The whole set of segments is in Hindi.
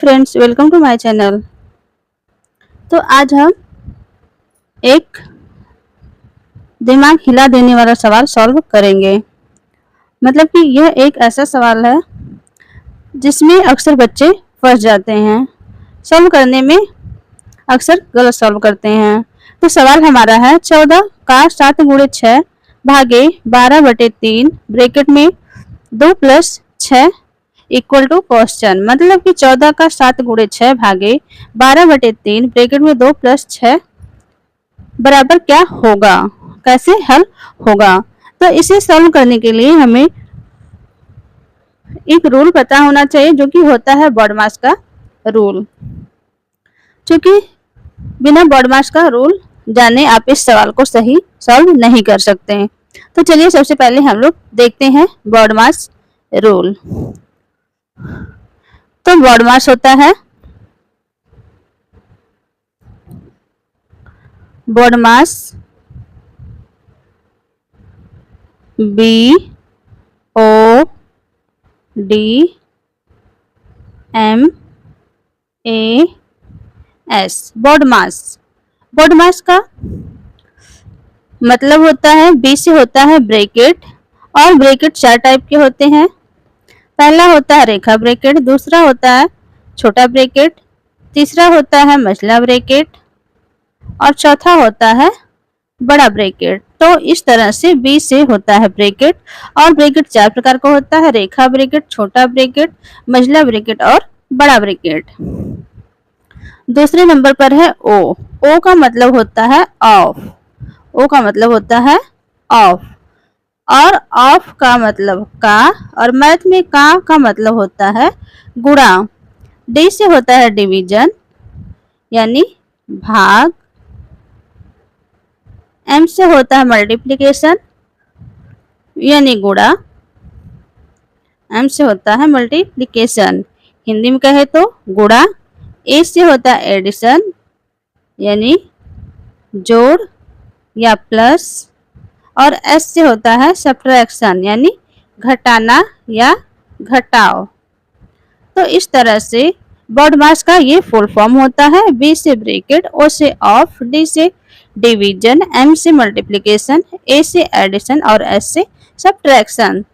Friends, welcome to my channel. तो आज हम एक दिमाग हिला देने वाला सवाल सॉल्व करेंगे। मतलब कि यह एक ऐसा सवाल है जिसमें अक्सर बच्चे फंस जाते हैं। सॉल्व करने में अक्सर गलत सॉल्व करते हैं। तो सवाल हमारा है 14 का 7 गुणे 6 भागे 12/3 ब्रैकेट में 2 + 6 इक्वल टू क्वेश्चन। मतलब कि 14 का 7 गुणे 6 भागे 12/3 ब्रैकेट में 2 + 6 बराबर क्या होगा, कैसे हल होगा। तो इसे सॉल्व करने के लिए हमें एक रूल पता होना चाहिए जो कि होता है बॉडमास का रूल। क्योंकि बिना बॉडमास का रूल जाने आप इस सवाल को सही सॉल्व नहीं कर सकते हैं। तो चलिए सबसे पहले हम लोग देखते हैं बॉडमास रूल। तो बॉडमास होता है बॉडमास BODMAS बॉडमास। बॉडमास का मतलब होता है बी से होता है ब्रैकेट, और ब्रैकेट 4 टाइप के होते हैं। पहला होता है रेखा ब्रैकेट, दूसरा होता है छोटा ब्रैकेट, तीसरा होता है मझला ब्रैकेट और चौथा होता है बड़ा ब्रैकेट। तो इस तरह से बी से होता है ब्रैकेट, और ब्रैकेट 4 प्रकार का होता है, रेखा ब्रैकेट, छोटा ब्रैकेट, मझला ब्रैकेट और बड़ा ब्रैकेट। दूसरे नंबर पर है ओ। ओ का मतलब होता है ऑफ। ओ का मतलब होता है ऑफ, और ऑफ का मतलब का, और मैथ में का मतलब होता है गुणा। डी से होता है डिवीजन यानी भाग। एम से होता है मल्टीप्लिकेशन यानी गुणा। एम से होता है मल्टीप्लिकेशन, हिंदी में कहे तो गुणा। ए से होता है एडिशन यानी जोड़ या प्लस, और एस से होता है सब्ट्रैक्शन यानी घटाना या घटाओ। तो इस तरह से बॉडमास का ये फुल फॉर्म होता है। बी से ब्रैकेट, ओ से ऑफ, डी से डिवीजन, एम से मल्टीप्लिकेशन, ए से एडिशन और एस से सब्ट्रैक्शन।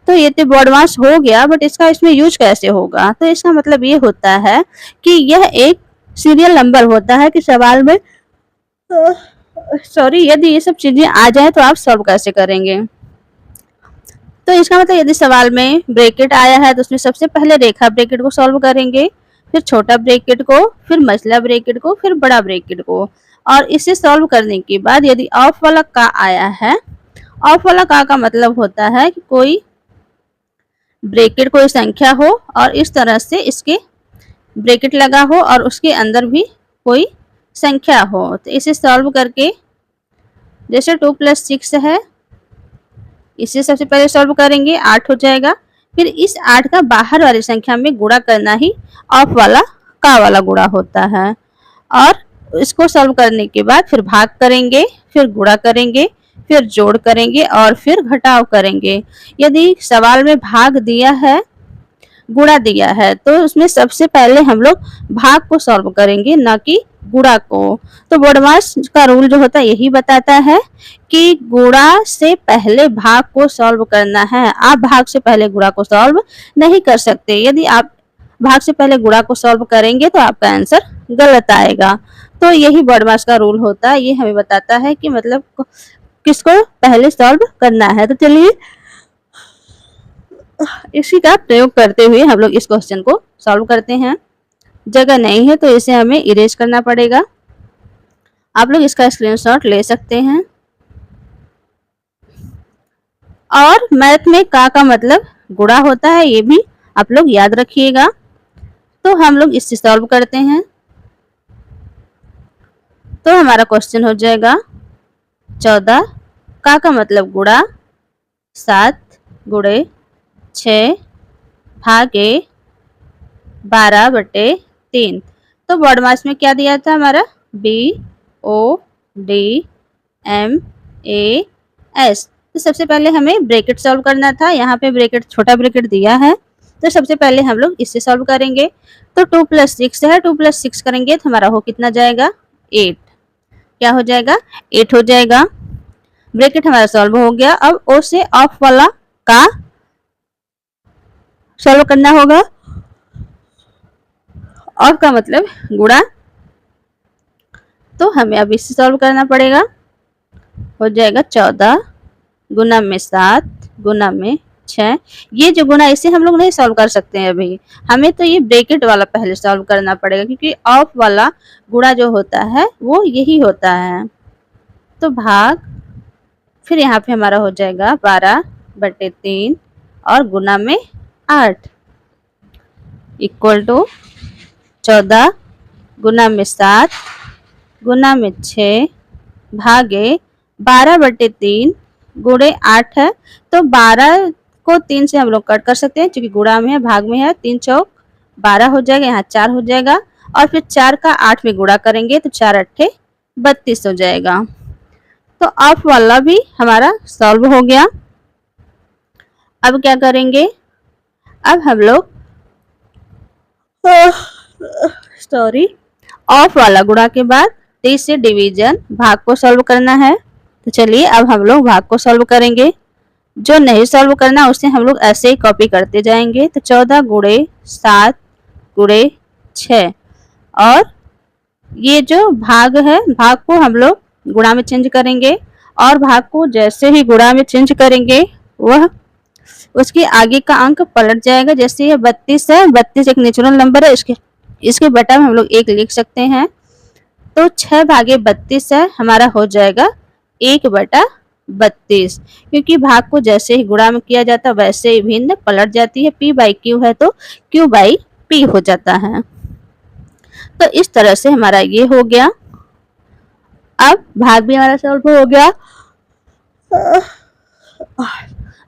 तो ये तो बॉडमास हो गया, बट इसका इसमें यूज कैसे होगा। तो इसका मतलब ये होता है कि यह एक सीरियल नंबर होता है कि सवाल में सॉरी यदि ये सब चीजें आ जाए तो आप सॉल्व कैसे करेंगे। तो इसका मतलब यदि सवाल में ब्रैकेट आया है तो उसमें सबसे पहले रेखा ब्रैकेट को सॉल्व करेंगे, फिर छोटा ब्रैकेट को, फिर मझला ब्रैकेट को, फिर बड़ा ब्रैकेट को। और इसे सॉल्व करने के बाद यदि ऑफ वाला का आया है, ऑफ वाला का मतलब होता है कि कोई ब्रैकेट कोई संख्या हो और इस तरह से इसके ब्रैकेट लगा हो और उसके अंदर भी कोई संख्या हो। तो इसे सॉल्व करके जैसे 2 + 6 है, इसे सबसे पहले सॉल्व करेंगे, 8 हो जाएगा। फिर इस 8 का बाहर वाली संख्या में गुणा करना ही ऑफ वाला का वाला गुणा होता है। और इसको सॉल्व करने के बाद फिर भाग करेंगे, फिर गुणा करेंगे, फिर जोड़ करेंगे और फिर घटाव करेंगे। यदि सवाल में भाग दिया है, गुणा दिया है, तो उसमें सबसे पहले हम लोग भाग को सॉल्व करेंगे, ना कि गुणा को। तो बॉडमास का रूल जो होता है यही बताता है कि गुणा से पहले भाग को सॉल्व करना है। आप भाग से पहले गुणा को सॉल्व नहीं कर सकते। यदि आप भाग से पहले गुणा को सॉल्व करेंगे तो आपका आंसर गलत आएगा। तो यही बॉडमास का रूल होता है, ये हमें बताता है कि मतलब किसको पहले सॉल्व करना है। तो चलिए इसी का प्रयोग करते हुए हम लोग इस क्वेश्चन को सॉल्व करते हैं। जगह नहीं है तो इसे हमें इरेज करना पड़ेगा। आप लोग इसका स्क्रीनशॉट ले सकते हैं। और मैथ में का मतलब गुणा होता है, ये भी आप लोग याद रखिएगा। तो हम लोग इससे सॉल्व करते हैं। तो हमारा क्वेश्चन हो जाएगा 14 का मतलब गुणा 7 गुणे 6 भागे 12/3। तो बॉडमास में क्या दिया था हमारा BODMAS। तो सबसे पहले हमें ब्रैकेट सॉल्व करना था। यहाँ पे ब्रैकेट छोटा ब्रैकेट दिया है तो सबसे पहले हम लोग इससे सॉल्व करेंगे। तो 2 + 6 है, 2 + 6 करेंगे तो हमारा हो कितना जाएगा 8। क्या हो जाएगा 8 हो जाएगा। ब्रैकेट हमारा सॉल्व हो गया। अब ओ से ऑफ वाला का सॉल्व करना होगा। ऑफ का मतलब गुणा, तो हमें अब इससे सॉल्व करना पड़ेगा। हो जाएगा 14 गुना में 7 गुना में 6। ये जो गुना इसे हम लोग नहीं सॉल्व कर सकते हैं अभी, हमें तो ये ब्रैकेट वाला पहले सॉल्व करना पड़ेगा, क्योंकि ऑफ वाला गुणा जो होता है वो यही होता है। तो भाग, फिर यहाँ पे हमारा हो जाएगा 12/3 और गुना में 8 इक्वल टू 14 गुना में 7 गुना में 6 भागे 12/3 गुणे 8 है। तो 12 को 3 से हम लोग कट कर सकते हैं, क्योंकि गुणा में है भाग में है। 3 चौक 12 हो जाएगा, यहाँ 4 हो जाएगा और फिर 4 का 8 में गुणा करेंगे तो 4 अट्ठे 32 हो जाएगा। तो ऑफ वाला भी हमारा सॉल्व हो गया। अब क्या करेंगे, अब हम लोग सॉरी ऑफ वाला गुणा के बाद 30 से डिवीजन भाग को सॉल्व करना है। तो चलिए अब हम लोग भाग को सॉल्व करेंगे। जो नहीं सॉल्व करना उसे हम लोग ऐसे ही कॉपी करते जाएंगे। तो 14 गुणे 7 गुणे 6 और ये जो भाग है भाग को हम लोग गुणा में चेंज करेंगे, और भाग को जैसे ही गुणा में चेंज करेंगे वह उसके आगे का अंक पलट जाएगा। जैसे ये 32 है, 32 एक नेचुरल नंबर है, इसके बटा में हम लोग 1 लिख सकते हैं। तो 6 भागे 32 है, हमारा हो जाएगा 1/32, क्योंकि भाग को जैसे ही गुणा में किया जाता है वैसे ही भिन्न पलट जाती है। p/q है तो q/p हो जाता है। तो इस तरह से हमारा ये हो गया। अब भाग भी हमारा सॉल्व हो गया।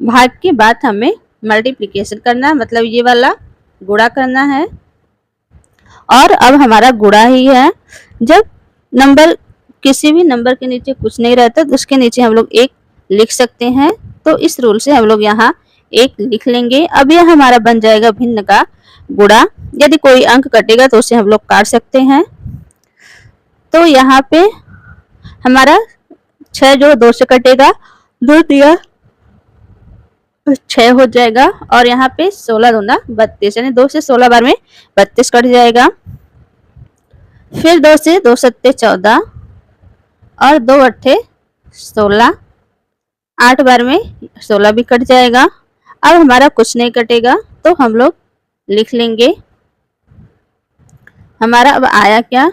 भाग के बाद हमें मल्टीप्लिकेशन करना है, मतलब ये वाला गुणा करना है। और अब हमारा गुणा ही है। जब नंबर किसी भी नंबर के नीचे कुछ नहीं रहता तो उसके नीचे हम लोग 1 लिख सकते हैं। तो इस रूल से हम लोग यहाँ 1 लिख लेंगे। अब यह हमारा बन जाएगा भिन्न का गुणा। यदि कोई अंक कटेगा तो उसे हम लोग काट सकते हैं। तो यहाँ पे हमारा 6 जो 2 से कटेगा, 2 दिया 6 हो जाएगा, और यहाँ पे 16 दूना 32, यानी 2 से 16 बार में 32 कट जाएगा। फिर 2 से 2 सत्ते 14 और 2 अट्ठे 16, 8 बार में 16 भी कट जाएगा। अब हमारा कुछ नहीं कटेगा तो हम लोग लिख लेंगे। हमारा अब आया क्या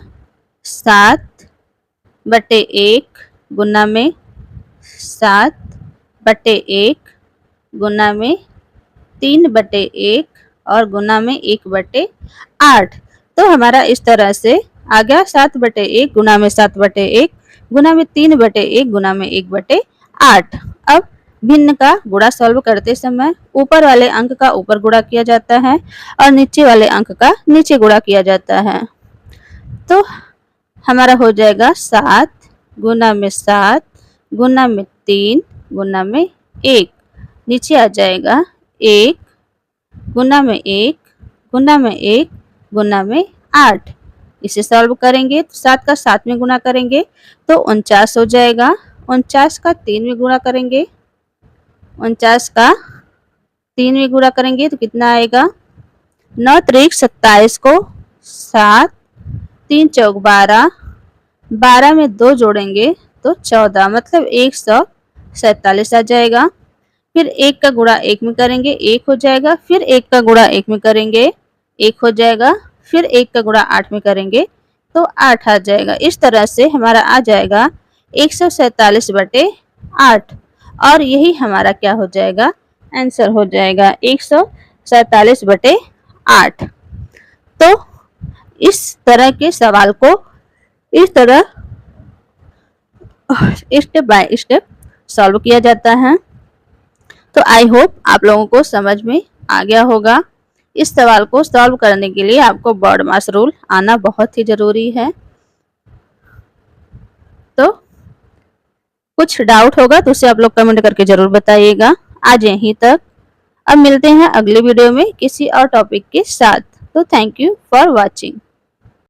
7/1 गुना में 7/1 गुना में 3/1 और गुना में 1/8। तो हमारा इस तरह से आ गया 7/1 गुना में 7/1 गुना में 3/1 गुना में 1/8। अब भिन्न का गुणा सॉल्व करते समय ऊपर वाले अंक का ऊपर गुणा किया जाता है और नीचे वाले अंक का नीचे गुणा किया जाता है। तो हमारा हो जाएगा 7 गुना में 7 गुना में 3 गुना में 1, नीचे आ जाएगा 1 गुना में 1 गुना में 1 गुना में 8। इसे सॉल्व करेंगे तो 7 का 7 में गुणा करेंगे तो 49 हो जाएगा। 49 का 3 में गुणा करेंगे, 49 का 3 में गुणा करेंगे तो कितना आएगा 9 त्रिक 27 को 7, 3 चौक 12, 12 में 2 जोड़ेंगे तो 14, मतलब 147 आ जाएगा। फिर 1 का गुणा 1 में करेंगे 1 हो जाएगा, फिर 1 का गुणा 1 में करेंगे 1 हो जाएगा, फिर 1 का गुणा 8 में करेंगे तो 8 आ जाएगा। इस तरह से हमारा आ जाएगा 147/8, और यही हमारा क्या हो जाएगा आंसर हो जाएगा 147/8। तो इस तरह के सवाल को इस तरह स्टेप बाय स्टेप सॉल्व किया जाता है। तो आई होप आप लोगों को समझ में आ गया होगा। इस सवाल को सॉल्व करने के लिए आपको बॉड मास रूल आना बहुत ही जरूरी है। तो कुछ डाउट होगा तो उसे आप लोग कमेंट करके जरूर बताइएगा। आज यहीं तक। अब मिलते हैं अगले वीडियो में किसी और टॉपिक के साथ। तो थैंक यू फॉर वॉचिंग।